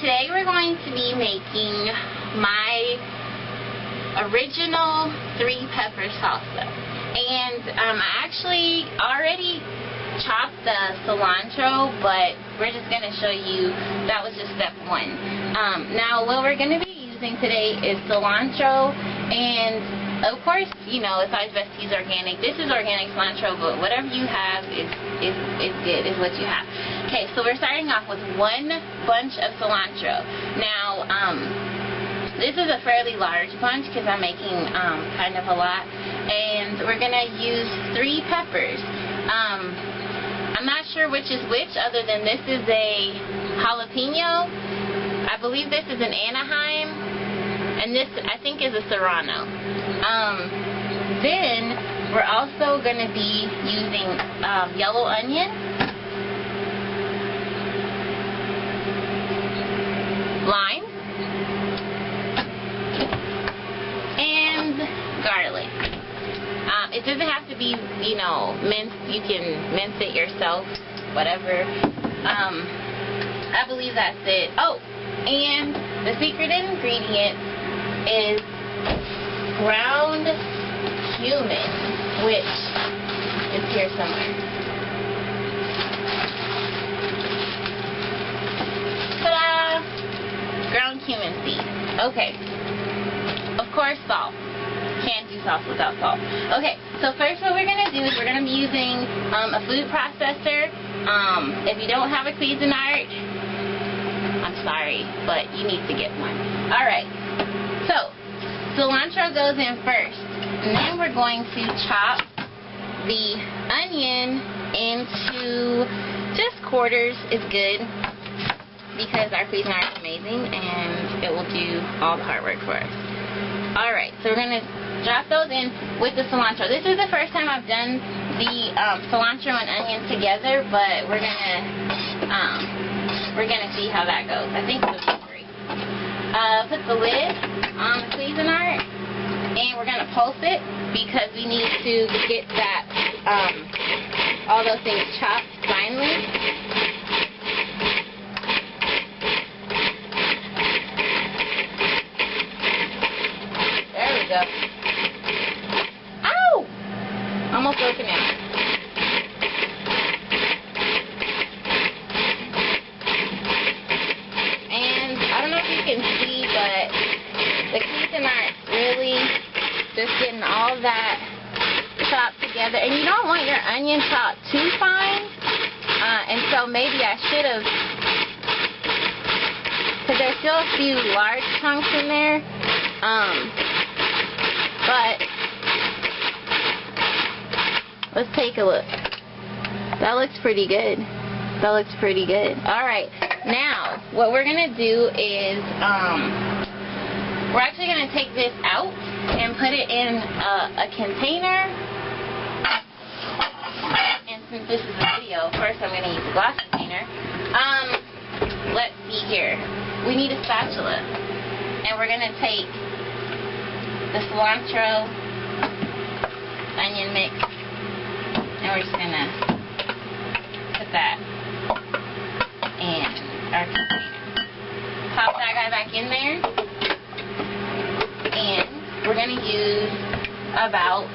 today we're going to be making my original 3-pepper salsa. And I actually already chopped the cilantro, but we're just going to show you that was just step 1. Now what we're going to be using today is cilantro, and of course, you know, it's always best to use organic. This is organic cilantro, but whatever you have is good, is what you have. Okay, so we're starting off with 1 bunch of cilantro. Now, this is a fairly large bunch because I'm making kind of a lot, and we're going to use 3 peppers. I'm not sure which is which, other than this is a jalapeno. I believe this is an Anaheim, and this I think is a Serrano. Then we're also going to be using yellow onion, lime, and garlic. It doesn't have to be, you know, minced. You can mince it yourself, whatever. I believe that's it. Oh, and the secret ingredient is ground cumin, which is here somewhere. Ta-da! Ground cumin seed. Okay. Of course, salt. Can't do sauce without salt. Okay, so first what we're going to do is we're going to be using a food processor. If you don't have a Cuisinart, I'm sorry, but you need to get one. Alright, so cilantro goes in first, and then we're going to chop the onion into just quarters. Is good because our Cuisinart is amazing and it will do all the hard work for us. Alright, so we're going to drop those in with the cilantro. This is the first time I've done the cilantro and onion together, but we're gonna see how that goes. I think it'll be great. Put the lid on the Cuisinart, and we're gonna pulse it because we need to get that all those things chopped finely. There we go. Ow! Almost broken out. And I don't know if you can see, but the Cuisinart really just getting all that chopped together. And you don't want your onion chopped too fine. And so maybe I should have, because there's still a few large chunks in there. But let's take a look. That looks pretty good. That looks pretty good. Alright, now what we're going to do is we're actually going to take this out and put it in a container. And since this is a video, first I'm going to use a glass container. Let's see here. We need a spatula. And we're going to take the cilantro onion mix, and we're just gonna put that in our container. Pop that guy back in there, and we're gonna use about,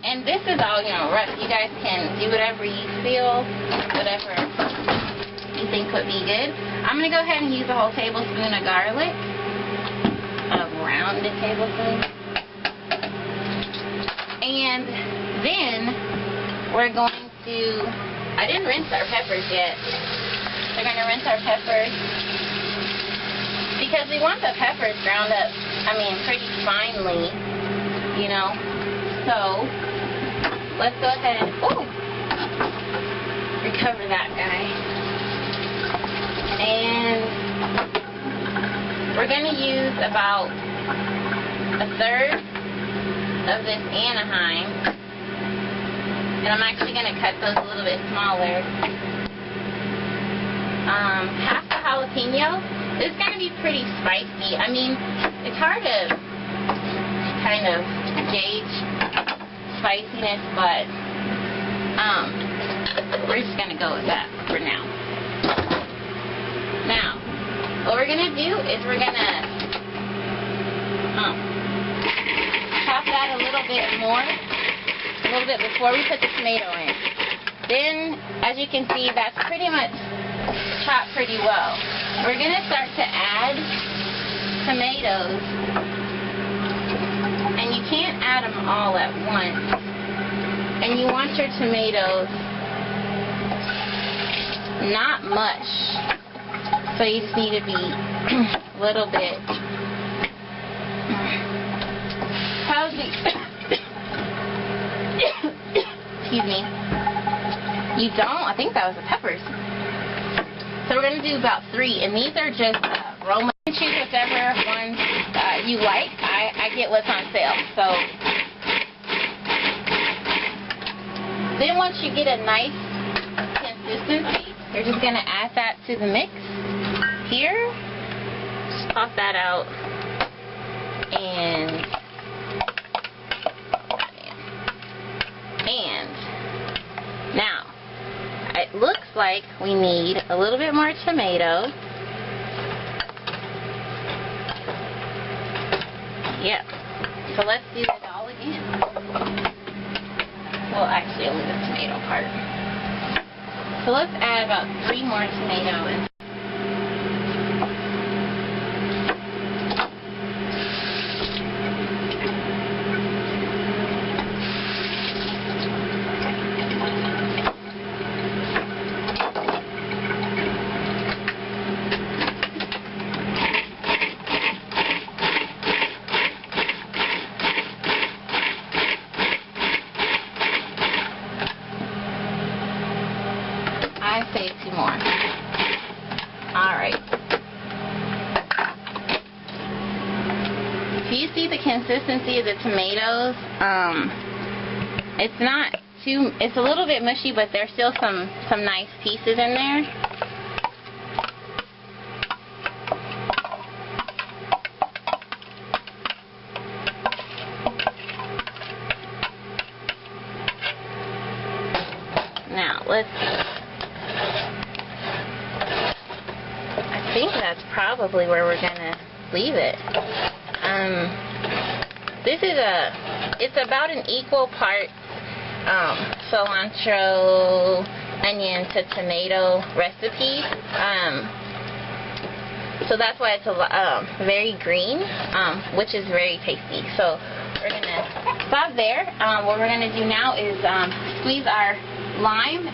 and this is all, you know, rough. You guys can do whatever you feel, whatever you think would be good. I'm gonna go ahead and use a whole tablespoon of garlic, a rounded tablespoon. And then we're going to, I didn't rinse our peppers yet. We're going to rinse our peppers because we want the peppers ground up, I mean, pretty finely, you know. So let's go ahead and, recover that guy. And we're going to use about 1/3 of this Anaheim, and I'm actually going to cut those a little bit smaller. Half the jalapeno. This is going to be pretty spicy. I mean, it's hard to kind of gauge spiciness, but we're just going to go with that for now. Now, what we're going to do is we're going to chop that a little bit more, a little bit before we put the tomato in. Then, as you can see, that's pretty much chopped pretty well. We're going to start to add tomatoes, and you can't add them all at once. And you want your tomatoes not much, so you just need to be a little bit, probably, excuse me, you don't, I think that was the peppers. So we're going to do about 3, and these are just Roma. You can choose whichever ones you like. I get what's on sale. So then once you get a nice consistency, you're just going to add that to the mix here. Just pop that out, and now it looks like we need a little bit more tomato. Yep. So let's do it all again. Well, actually only the tomato part. So let's add about 3 more tomatoes. I say 2 more. Alright. Do you see the consistency of the tomatoes? It's not too, it's a little bit mushy, but there's still some nice pieces in there. Now, let's see. I think that's probably where we're gonna leave it. This is it's about an equal part cilantro, onion to tomato recipe. So that's why it's very green, which is very tasty. So we're gonna stop there. What we're gonna do now is squeeze our lime.